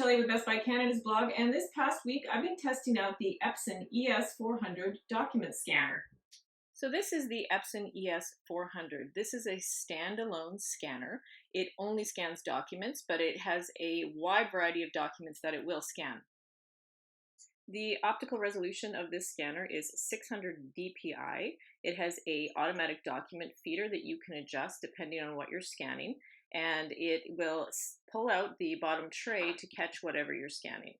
Shelly with Best Buy Canada's blog, and this past week I've been testing out the Epson ES400 document scanner. So this is the Epson ES400. This is a standalone scanner. It only scans documents, but it has a wide variety of documents that it will scan. The optical resolution of this scanner is 600 dpi. It has a automatic document feeder that you can adjust depending on what you're scanning, and it will pull out the bottom tray to catch whatever you're scanning.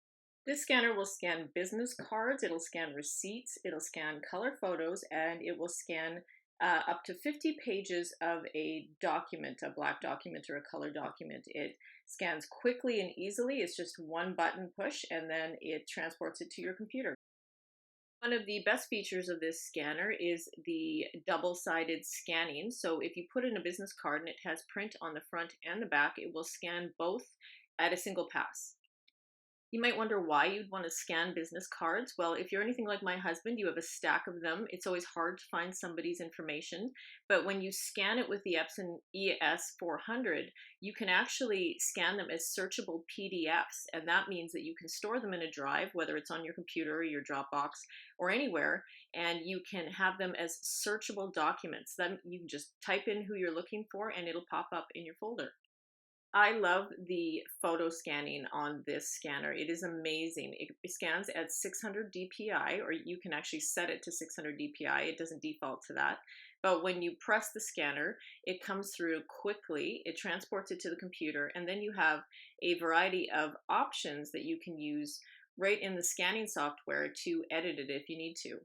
This scanner will scan business cards, it'll scan receipts, it'll scan color photos, and it will scan up to 50 pages of a document, a black document or a color document. It scans quickly and easily. It's just one button push, and then it transports it to your computer. One of the best features of this scanner is the double-sided scanning. So if you put in a business card and it has print on the front and the back, it will scan both at a single pass. You might wonder why you'd want to scan business cards. Well, if you're anything like my husband, you have a stack of them. It's always hard to find somebody's information. But when you scan it with the Epson ES400, you can actually scan them as searchable PDFs. And that means that you can store them in a drive, whether it's on your computer or your Dropbox or anywhere, and you can have them as searchable documents. Then you can just type in who you're looking for and it'll pop up in your folder. I love the photo scanning on this scanner. It is amazing. It scans at 600 dpi, or you can actually set it to 600 dpi. It doesn't default to that. But when you press the scanner, it comes through quickly. It transports it to the computer, and then you have a variety of options that you can use right in the scanning software to edit it if you need to.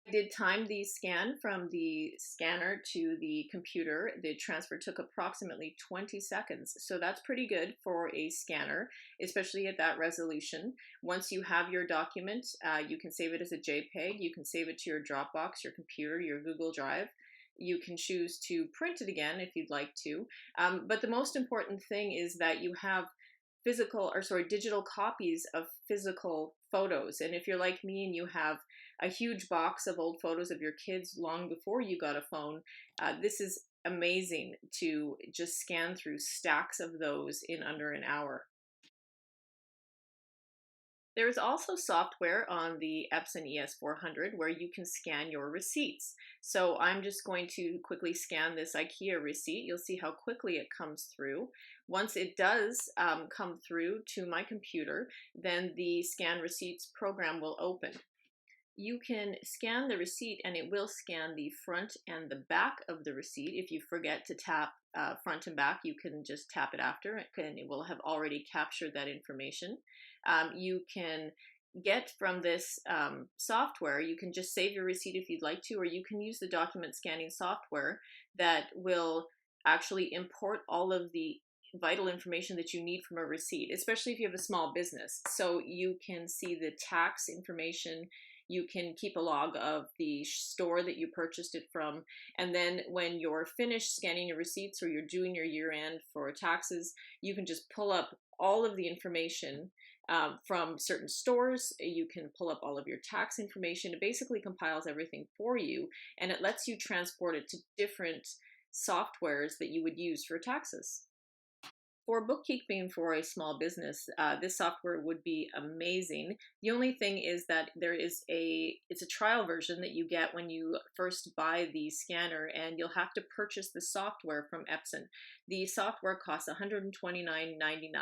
I did time the scan from the scanner to the computer. The transfer took approximately 20 seconds. So that's pretty good for a scanner, especially at that resolution. Once you have your document, you can save it as a JPEG. You can save it to your Dropbox, your computer, your Google Drive. You can choose to print it again if you'd like to. But the most important thing is that you have digital copies of physical photos. And if you're like me and you have a huge box of old photos of your kids long before you got a phone, this is amazing to just scan through stacks of those in under an hour. There is also software on the Epson ES400 where you can scan your receipts. So I'm just going to quickly scan this IKEA receipt. You'll see how quickly it comes through. Once it does come through to my computer, then the scan receipts program will open. You can scan the receipt and it will scan the front and the back of the receipt. If you forget to tap front and back, you can just tap it after and it will have already captured that information. You can get from this software, you can just save your receipt if you'd like to, or you can use the document scanning software that will actually import all of the vital information that you need from a receipt, especially if you have a small business. So you can see the tax information, you can keep a log of the store that you purchased it from, and then when you're finished scanning your receipts or you're doing your year end for taxes, you can just pull up all of the information from certain stores. You can pull up all of your tax information. It basically compiles everything for you, and it lets you transport it to different softwares that you would use for taxes. For bookkeeping for a small business, this software would be amazing. The only thing is that it's a trial version that you get when you first buy the scanner, and you'll have to purchase the software from Epson. The software costs $129.99.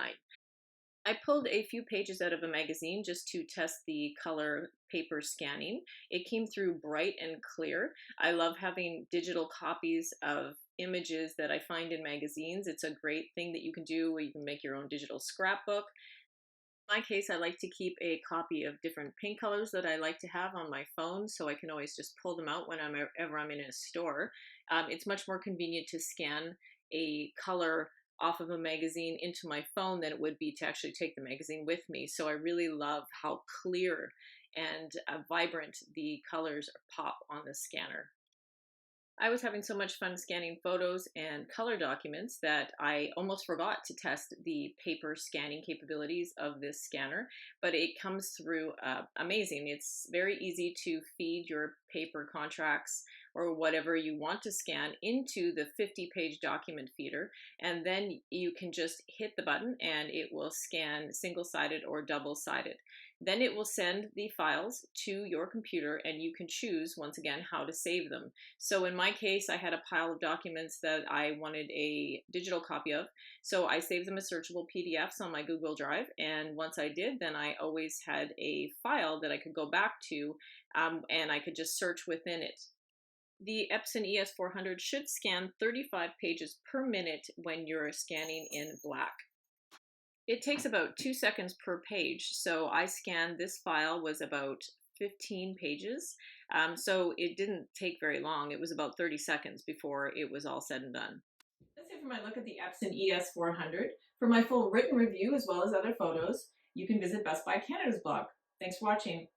I pulled a few pages out of a magazine just to test the color paper scanning. It came through bright and clear. I love having digital copies of images that I find in magazines. It's a great thing that you can do where you can make your own digital scrapbook. In my case, I like to keep a copy of different paint colors that I like to have on my phone, so I can always just pull them out whenever I'm in a store. It's much more convenient to scan a color off of a magazine into my phone than it would be to actually take the magazine with me. So I really love how clear and vibrant the colors pop on the scanner. I was having so much fun scanning photos and color documents that I almost forgot to test the paper scanning capabilities of this scanner, but it comes through amazing. It's very easy to feed your paper contracts or whatever you want to scan into the 50-page document feeder, and then you can just hit the button and it will scan single-sided or double-sided. Then it will send the files to your computer and you can choose, once again, how to save them. So in my case, I had a pile of documents that I wanted a digital copy of. So I saved them as searchable PDFs on my Google Drive. And once I did, then I always had a file that I could go back to, and I could just search within it. The Epson ES400 should scan 35 pages per minute when you're scanning in black. It takes about 2 seconds per page. So I scanned, this file was about 15 pages. So it didn't take very long. It was about 30 seconds before it was all said and done. That's it for my look at the Epson ES400. For my full written review as well as other photos, you can visit Best Buy Canada's blog. Thanks for watching.